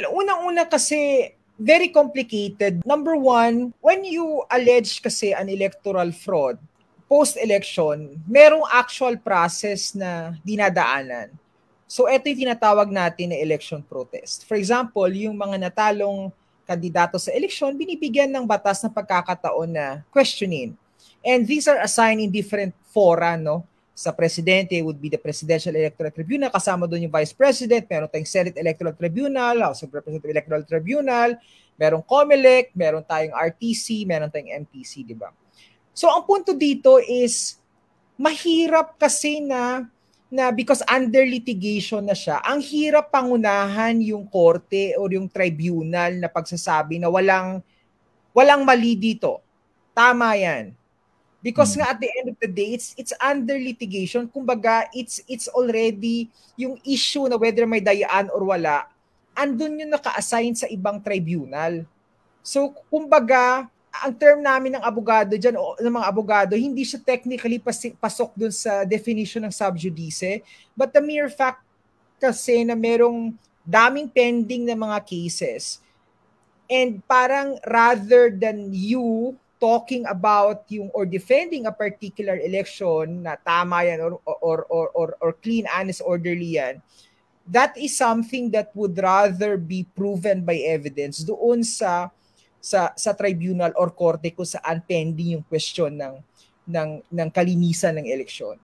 Well, unang-una kasi, very complicated. Number one, when you allege kasi an electoral fraud, post-election, merong actual process na dinadaanan. So, ito yung tinatawag natin na election protest. For example, yung mga natalong kandidato sa eleksyon, binibigyan ng batas na pagkakataon na questionin. And these are assigned in different fora, no? Sa presidente would be the Presidential Electoral Tribunal, kasama doon yung Vice President, meron tayong Senate Electoral Tribunal, House of Representatives Electoral Tribunal, merong COMELEC, meron tayong RTC, meron tayong MTC, di ba? So, ang punto dito is, mahirap kasi na because under litigation na siya, ang hirap pangunahan yung korte o yung tribunal na pagsasabi na walang mali dito. Tama yan. Because nga at the end of the day, it's under litigation. Kumbaga, it's already yung issue na whether may dayaan or wala, andun yung naka-assign sa ibang tribunal. So, kumbaga, ang term namin ng abogado dyan, o ng mga abogado, hindi siya technically pasok dun sa definition ng sub judice, but the mere fact kasi na merong daming pending na mga cases, and parang rather than you talking about yung or defending a particular election na tama yan or clean, honest, orderly yan, that is something that would rather be proven by evidence doon sa tribunal or korte kung saan pending yung question ng kalinisan ng eleksyon.